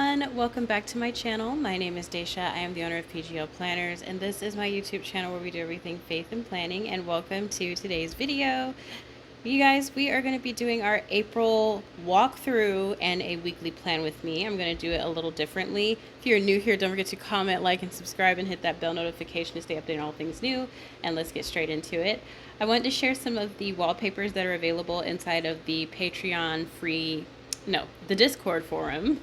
everyone, welcome back to my channel. My name is Daisha. I am the owner of PGL Planners, and this is my YouTube channel where we do everything faith and planning. And welcome to today's video. You guys, we are going to be doing our April walkthrough and a weekly plan with me. I'm going to do it a little differently. If you're new here, don't forget to comment, like, and subscribe, and hit that bell notification to stay updated on all things new. And let's get straight into it. I wanted to share some of the wallpapers that are available inside of the Patreon free, no, the Discord forum.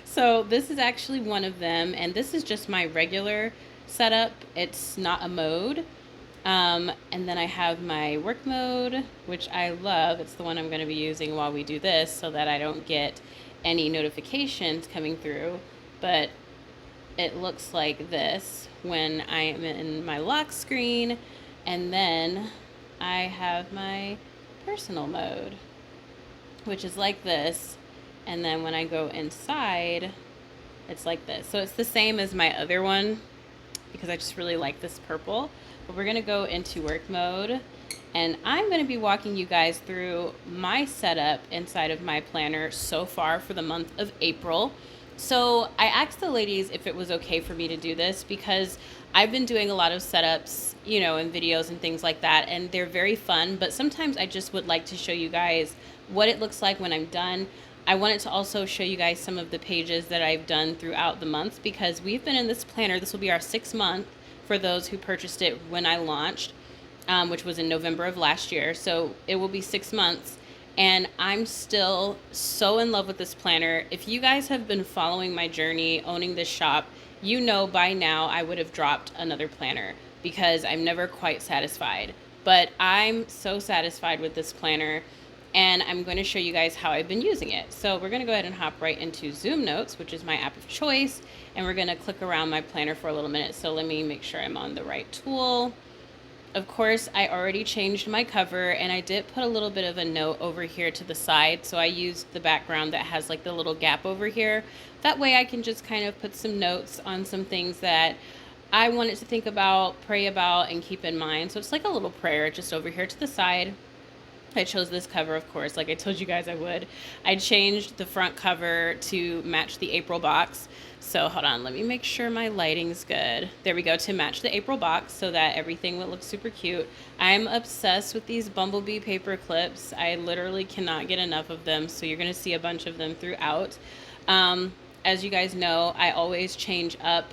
So this is actually one of them, and this is just my regular setup. It's not a mode. And then I have my work mode, which I love. It's the one I'm going to be using while we do this so that I don't get any notifications coming through. But it looks like this when I am in my lock screen. And then I have my personal mode, which is like this. And then when I go inside, it's like this. So it's the same as my other one because I just really like this purple. But we're going to go into work mode, and I'm going to be walking you guys through my setup inside of my planner so far for the month of April. So I asked the ladies if it was okay for me to do this because I've been doing a lot of setups, you know, and videos and things like that, and they're very fun, but sometimes I just would like to show you guys what it looks like when I'm done. I wanted to also show you guys some of the pages that I've done throughout the month because we've been in this planner. This will be our 6th month for those who purchased it when I launched, which was in November of last year. So it will be 6 months, and I'm still so in love with this planner. If you guys have been following my journey owning this shop, you know by now I would have dropped another planner because I'm never quite satisfied. But I'm so satisfied with this planner, and I'm going to show you guys how I've been using it. So we're going to go ahead and hop right into Zoomnotes, which is my app of choice, and we're going to click around my planner for a little minute. So let me make sure I'm on the right tool. Of course, I already changed my cover, and I did put a little bit of a note over here to the side. So I used the background that has like the little gap over here. That way I can just kind of put some notes on some things that I wanted to think about, pray about, and keep in mind. So it's like a little prayer just over here to the side. I chose this cover, of course, like I told you guys I would. I changed the front cover to match the April box. So hold on, let me make sure my lighting's good. There we go, to match the April box so that everything would look super cute. I'm obsessed with these bumblebee paper clips. I literally cannot get enough of them, so you're gonna see a bunch of them throughout. As you guys know, I always change up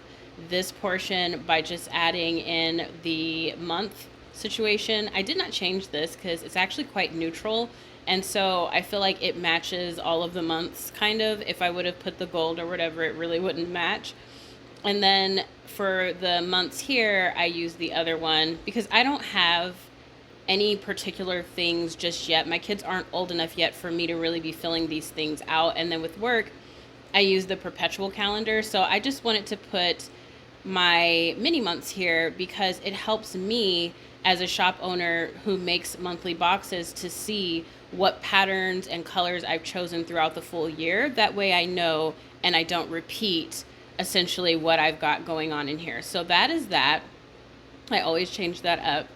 this portion by just adding in the month situation. I did not change this because it's actually quite neutral, and so I feel like it matches all of the months kind of. If I would have put the gold or whatever, it really wouldn't match. And then for the months here, I use the other one because I don't have any particular things just yet. My kids aren't old enough yet for me to really be filling these things out. And then with work, I use the perpetual calendar. So I just wanted to put my mini months here because it helps me as a shop owner who makes monthly boxes to see what patterns and colors I've chosen throughout the full year. That way I know and I don't repeat essentially what I've got going on in here. So that is that. I always change that up.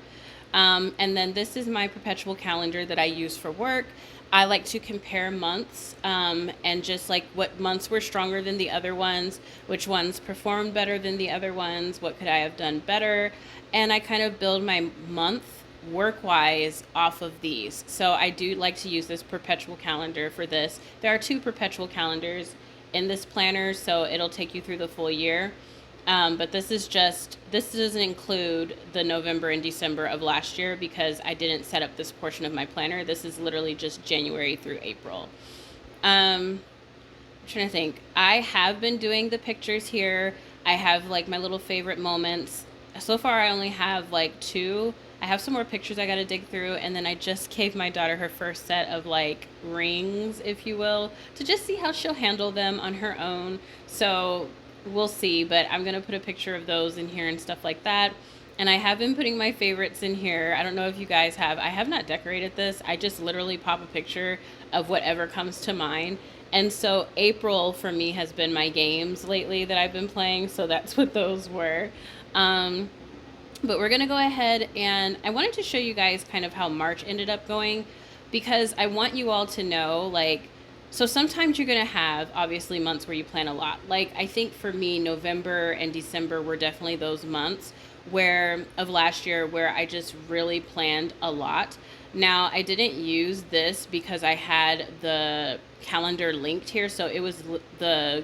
And then this is my perpetual calendar that I use for work. I like to compare months and just like what months were stronger than the other ones, which ones performed better than the other ones, what could I have done better. And I kind of build my month work-wise off of these. So I do like to use this perpetual calendar for this. There are 2 perpetual calendars in this planner, so it'll take you through the full year. But this doesn't include the November and December of last year because I didn't set up this portion of my planner. This is literally just January through April. I'm trying to think. I have been doing the pictures here. I have like my little favorite moments. So far I only have like 2. I have some more pictures I got to dig through, and then I just gave my daughter her first set of like rings, if you will, to just see how she'll handle them on her own. So we'll see, but I'm going to put a picture of those in here and stuff like that. And I have been putting my favorites in here. I don't know if you guys have. I have not decorated this. I just literally pop a picture of whatever comes to mind. And so April for me has been my games lately that I've been playing. So that's what those were. But we're going to go ahead, and I wanted to show you guys kind of how March ended up going because I want you all to know, like, So sometimes you're going to have obviously months where you plan a lot. Like I think for me, November and December were definitely those months where of last year where I just really planned a lot. Now, I didn't use this because I had the calendar linked here, so it was the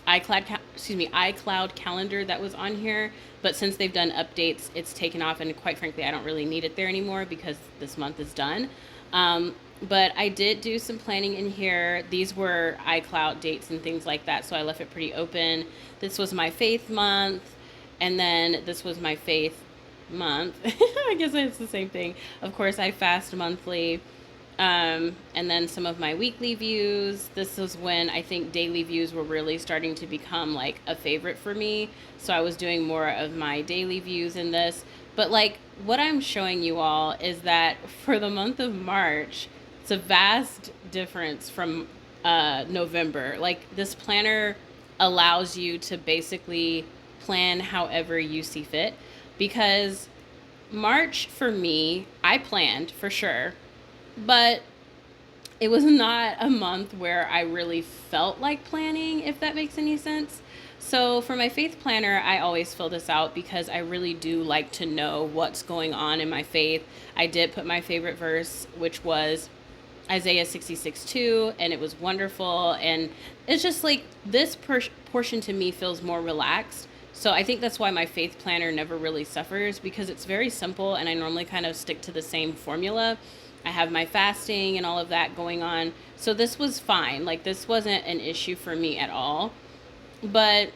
iCloud calendar that was on here. But since they've done updates, it's taken off, and quite frankly, I don't really need it there anymore because this month is done. But I did do some planning in here. These were iCloud dates and things like that, so I left it pretty open. This was my faith month, and then this was my faith month. I guess it's the same thing. Of course, I fast monthly. And then some of my weekly views. This was when I think daily views were really starting to become like a favorite for me. So I was doing more of my daily views in this. But like what I'm showing you all is that for the month of March, it's a vast difference from November. Like this planner allows you to basically plan however you see fit, because March for me, I planned for sure, but it was not a month where I really felt like planning, if that makes any sense. So for my faith planner, I always fill this out because I really do like to know what's going on in my faith. I did put my favorite verse, which was Isaiah 66:2, and it was wonderful. And it's just like this portion to me feels more relaxed. So I think that's why my faith planner never really suffers, because it's very simple and I normally kind of stick to the same formula. I have my fasting and all of that going on. So this was fine. Like this wasn't an issue for me at all. But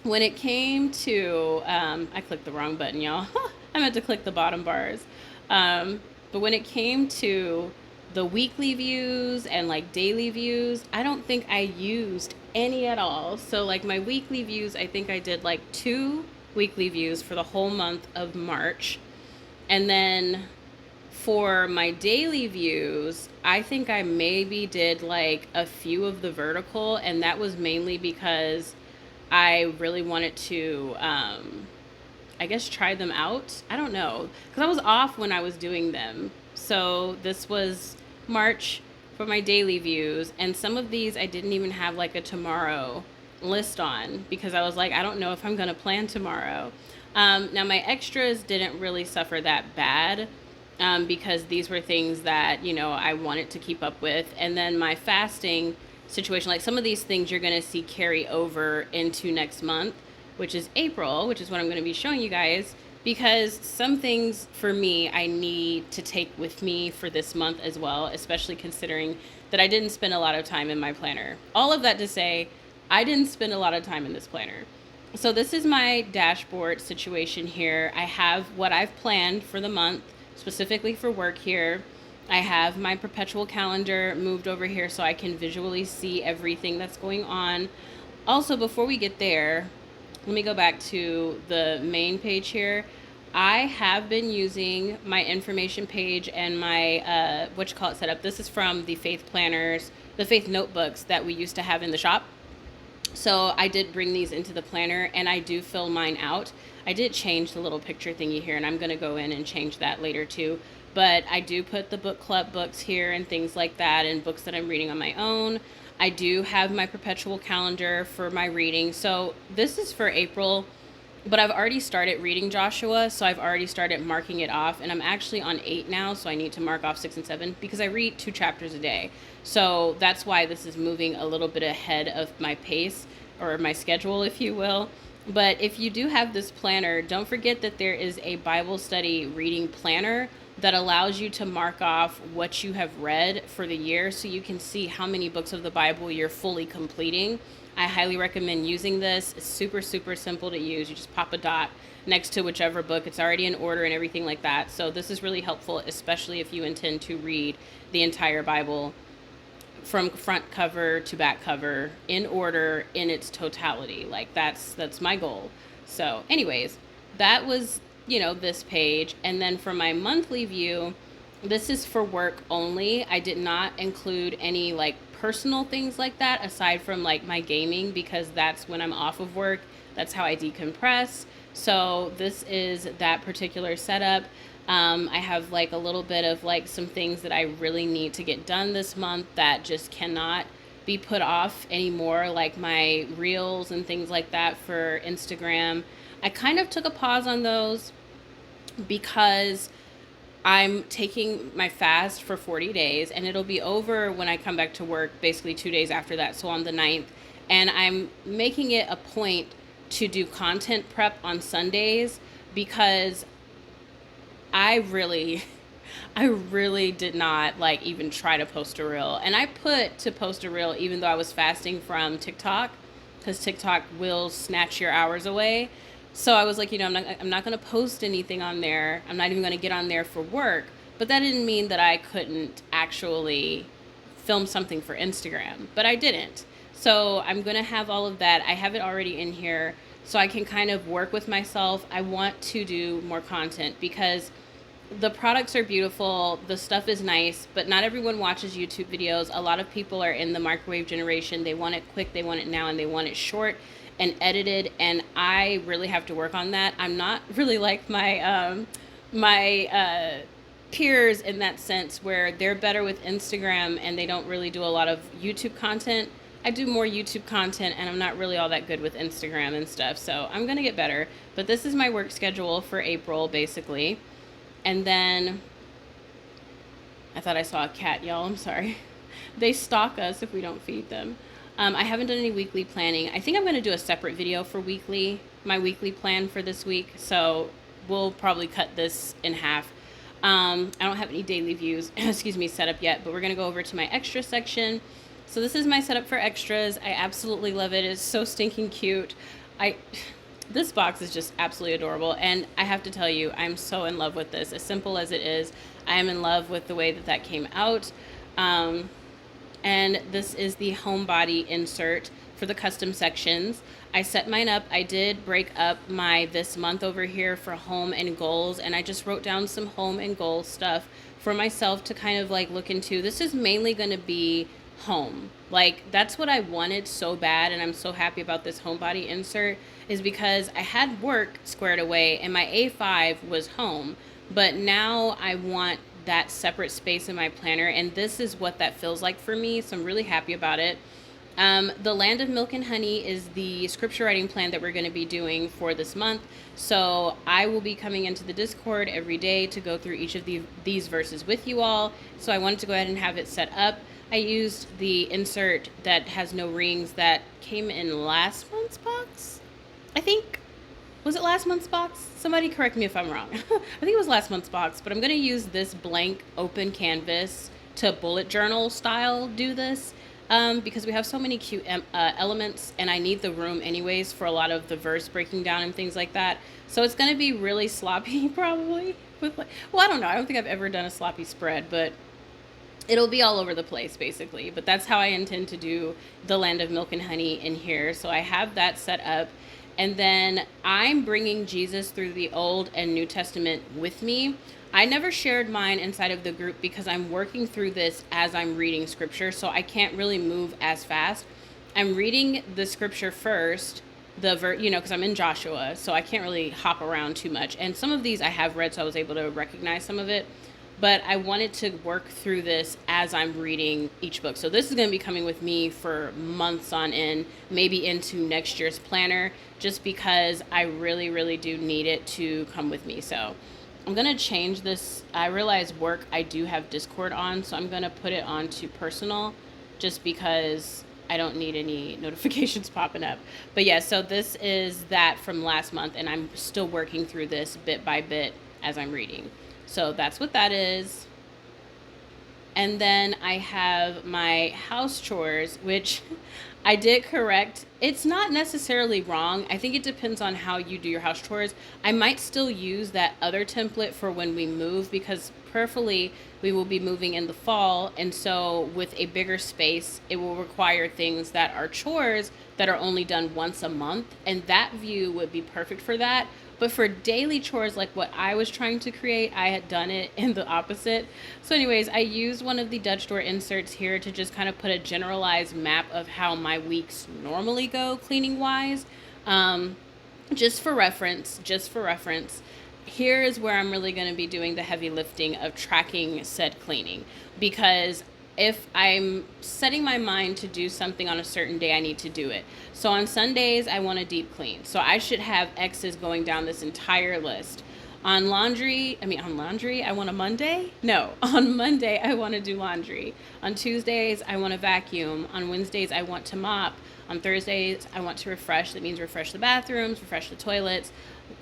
when it came to, I clicked the wrong button, y'all. I meant to click the bottom bars. But when it came to the weekly views and like daily views, I don't think I used any at all. So like my weekly views, I think I did like 2 weekly views for the whole month of March. And then for my daily views, I think I maybe did like a few of the vertical, and that was mainly because I really wanted to, I guess, try them out. I don't know, because I was off when I was doing them. So this was March for my daily views, and some of these I didn't even have like a tomorrow list on because I was like, I don't know if I'm going to plan tomorrow. Now my extras didn't really suffer that bad. Because these were things that, you know, I wanted to keep up with. And then my fasting situation, like some of these things you're going to see carry over into next month, which is April, which is what I'm going to be showing you guys, because some things for me I need to take with me for this month as well, especially considering that I didn't spend a lot of time in my planner. All of that to say, I didn't spend a lot of time in this planner. So this is my dashboard situation here. I have what I've planned for the month, specifically for work here. I have my perpetual calendar moved over here so I can visually see everything that's going on. Also, before we get there, let me go back to the main page here. I have been using my information page and my setup. This is from the faith planners, the faith notebooks that we used to have in the shop. So I did bring these into the planner, and I do fill mine out. I did change the little picture thingy here, and I'm going to go in and change that later too. But I do put the book club books here and things like that, and books that I'm reading on my own. I do have my perpetual calendar for my reading. So this is for April, but I've already started reading Joshua, so I've already started marking it off, and I'm actually on 8 now, so I need to mark off 6 and 7 because I read 2 chapters a day. So that's why this is moving a little bit ahead of my pace, or my schedule, if you will. But if you do have this planner, don't forget that there is a Bible study reading planner that allows you to mark off what you have read for the year so you can see how many books of the Bible you're fully completing. I highly recommend using this. It's super, super simple to use. You just pop a dot next to whichever book. It's already in order and everything like that. So this is really helpful, especially if you intend to read the entire Bible from front cover to back cover in order in its totality. Like that's my goal. So anyways, that was, you know, this page. And then for my monthly view, this is for work only. I did not include any like personal things like that aside from like my gaming, because that's when I'm off of work. That's how I decompress. So this is that particular setup. I have like a little bit of like some things that I really need to get done this month that just cannot be put off anymore, like my reels and things like that for Instagram. I kind of took a pause on those because I'm taking my fast for 40 days and it'll be over when I come back to work, basically 2 days after that. So on the 9th. And I'm making it a point to do content prep on Sundays because I really, I really did not like even try to post a reel. And I put to post a reel even though I was fasting from TikTok because TikTok will snatch your hours away. So I was like, I'm not going to post anything on there. I'm not even going to get on there for work. But that didn't mean that I couldn't actually film something for Instagram, but I didn't. So I'm going to have all of that. I have it already in here so I can kind of work with myself. I want to do more content because the products are beautiful, the stuff is nice, but not everyone watches YouTube videos. A lot of people are in the microwave generation. They want it quick, they want it now, and they want it short and edited, and I really have to work on that. I'm not really like my peers in that sense where they're better with Instagram and they don't really do a lot of YouTube content. I do more YouTube content and I'm not really all that good with Instagram and stuff, so I'm gonna get better. But this is my work schedule for April, basically. And then, I thought I saw a cat, y'all. I'm sorry. They stalk us if we don't feed them. I haven't done any weekly planning. I think I'm going to do a separate video for my weekly plan for this week. So we'll probably cut this in half. I don't have any daily views, excuse me, set up yet, but we're going to go over to my extra section. So this is my setup for extras. I absolutely love it. It's so stinking cute. This box is just absolutely adorable, and I have to tell you, I'm so in love with this. As simple as it is, I am in love with the way that came out. And this is the homebody insert for the custom sections. I set mine up. I did break up my this month over here for home and goals, and I just wrote down some home and goal stuff for myself to kind of like look into. This is mainly going to be home. Like, that's what I wanted so bad, and I'm so happy about this homebody insert, is because I had work squared away and my A5 was home, but now I want that separate space in my planner, and this is what that feels like for me, so I'm really happy about it. The Land of Milk and Honey is the scripture writing plan that we're going to be doing for this month. So I will be coming into the Discord every day to go through each of these verses with you all. So I wanted to go ahead and have it set up. I used the insert that has no rings that came in last month's box. I think, was it last month's box? Somebody correct me if I'm wrong. I think it was last month's box, but I'm going to use this blank open canvas to bullet journal style do this. Because we have so many cute elements, and I need the room anyways for a lot of the verse breaking down and things like that. So it's going to be really sloppy probably. Well, I don't know. I don't think I've ever done a sloppy spread, but it'll be all over the place basically. But that's how I intend to do the Land of Milk and Honey in here. So I have that set up. And then I'm bringing Jesus through the Old and New Testament with me. I never shared mine inside of the group because I'm working through this as I'm reading scripture, so I can't really move as fast. I'm reading the scripture first, because I'm in Joshua, so I can't really hop around too much. And some of these I have read, so I was able to recognize some of it. But I wanted to work through this as I'm reading each book. So this is going to be coming with me for months on end, maybe into next year's planner, just because I really, really do need it to come with me. So I'm going to change this. I realize work, I do have Discord on, so I'm going to put it on to personal just because I don't need any notifications popping up. But yeah, so this is that from last month, and I'm still working through this bit by bit as I'm reading. So that's what that is. And then I have my house chores, which I did correct. It's not necessarily wrong. I think it depends on how you do your house chores. I might still use that other template for when we move, because prayerfully we will be moving in the fall. And so with a bigger space, it will require things that are chores that are only done once a month. And that view would be perfect for that. But for daily chores, like what I was trying to create, I had done it in the opposite. So anyways, I used one of the Dutch door inserts here to just kind of put a generalized map of how my weeks normally go cleaning wise. Just for reference. here is where I'm really going to be doing the heavy lifting of tracking said cleaning, because if I'm setting my mind to do something on a certain day, I need to do it. So on Sundays, I want to deep clean. So I should have X's going down this entire list. On laundry, I want a Monday? No, on Monday, I want to do laundry. On Tuesdays, I want to vacuum. On Wednesdays, I want to mop. On Thursdays, I want to refresh. That means refresh the bathrooms, refresh the toilets.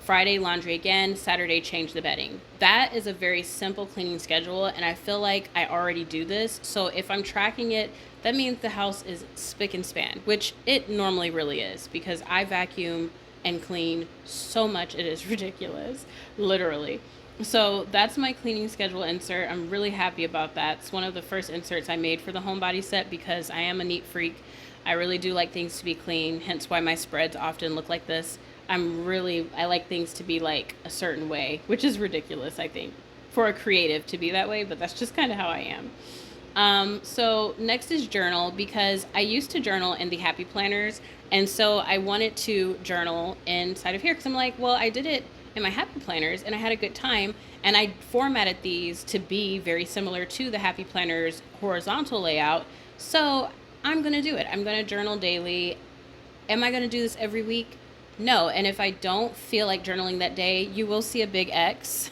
Friday, laundry again. Saturday, change the bedding. That is a very simple cleaning schedule, and I feel like I already do this. So if I'm tracking it, that means the house is spick and span, which it normally really is, because I vacuum and clean so much it is ridiculous, literally. So that's my cleaning schedule insert. I'm really happy about that. It's one of the first inserts I made for the homebody set because I am a neat freak. I really do like things to be clean, hence why my spreads often look like this. I like things to be like a certain way, which is ridiculous, I think, for a creative to be that way, but that's just kind of how I am. So next is journal, because I used to journal in the happy planners, and so I wanted to journal inside of here because I'm like, well, I did it in my happy planners and I had a good time, and I formatted these to be very similar to the happy planners horizontal layout. So I'm going to do it. I'm going to journal daily. Am I going to do this every week? No. And if I don't feel like journaling that day, you will see a big X.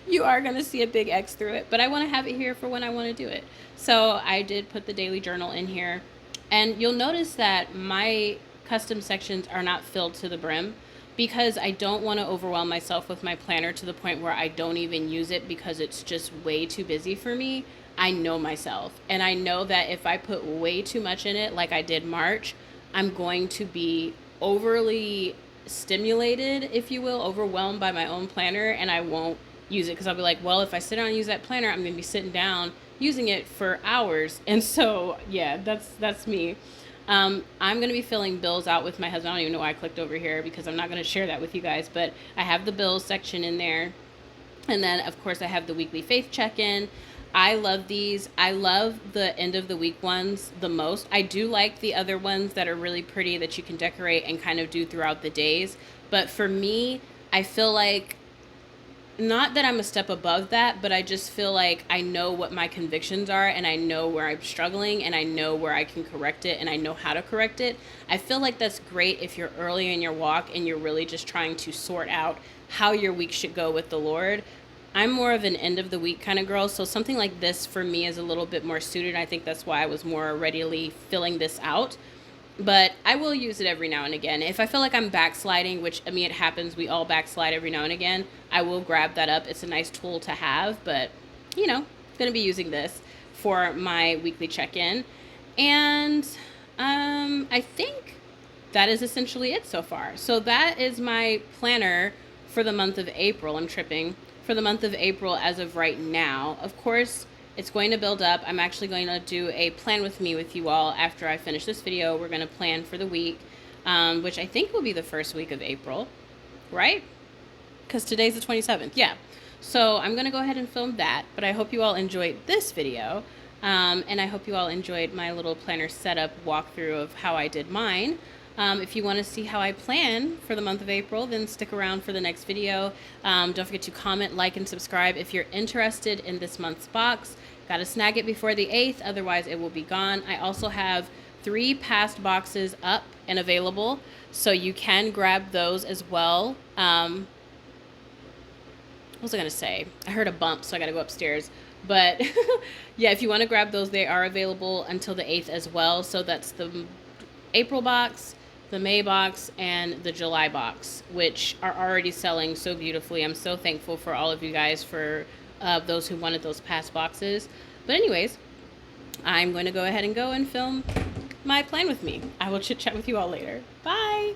You are going to see a big X through it, but I want to have it here for when I want to do it. So I did put the daily journal in here, and you'll notice that my custom sections are not filled to the brim, because I don't want to overwhelm myself with my planner to the point where I don't even use it because it's just way too busy for me. I know myself, and I know that if I put way too much in it, like I did March, I'm going to be overly stimulated, if you will, overwhelmed by my own planner, and I won't use it because I'll be like, well, if I sit down and use that planner, I'm going to be sitting down using it for hours. And so, yeah, that's me. I'm going to be filling bills out with my husband. I don't even know why I clicked over here because I'm not going to share that with you guys, but I have the bills section in there. And then, of course, I have the weekly faith check-in. I love these. I love the end of the week ones the most. I do like the other ones that are really pretty that you can decorate and kind of do throughout the days. But for me, I feel like, not that I'm a step above that, but I just feel like I know what my convictions are, and I know where I'm struggling, and I know where I can correct it, and I know how to correct it. I feel like that's great if you're early in your walk and you're really just trying to sort out how your week should go with the Lord. I'm more of an end of the week kind of girl, so something like this for me is a little bit more suited. I think that's why I was more readily filling this out. But I will use it every now and again. If I feel like I'm backsliding, which, I mean, it happens, we all backslide every now and again, I will grab that up. It's a nice tool to have, but, you know, going to be using this for my weekly check-in. And I think that is essentially it so far. So that is my planner for the month of April. I'm tripping. For the month of April as of right now. Of course, it's going to build up. I'm actually going to do a plan with me with you all after I finish this video. We're going to plan for the week, which I think will be the first week of April, right? Because today's the 27th. Yeah. So I'm going to go ahead and film that, but I hope you all enjoyed this video. And I hope you all enjoyed my little planner setup walkthrough of how I did mine. If you want to see how I plan for the month of April, then stick around for the next video. Don't forget to comment, like, and subscribe if you're interested in this month's box. Got to snag it before the 8th, otherwise it will be gone. I also have 3 past boxes up and available, so you can grab those as well. What was I going to say? I heard a bump, so I got to go upstairs. But yeah, if you want to grab those, they are available until the 8th as well. So that's the April box, the May box, and the July box, which are already selling so beautifully. I'm so thankful for all of you guys, for those who wanted those past boxes. But anyways, I'm going to go ahead and film my plan with me. I will chit chat with you all later. Bye.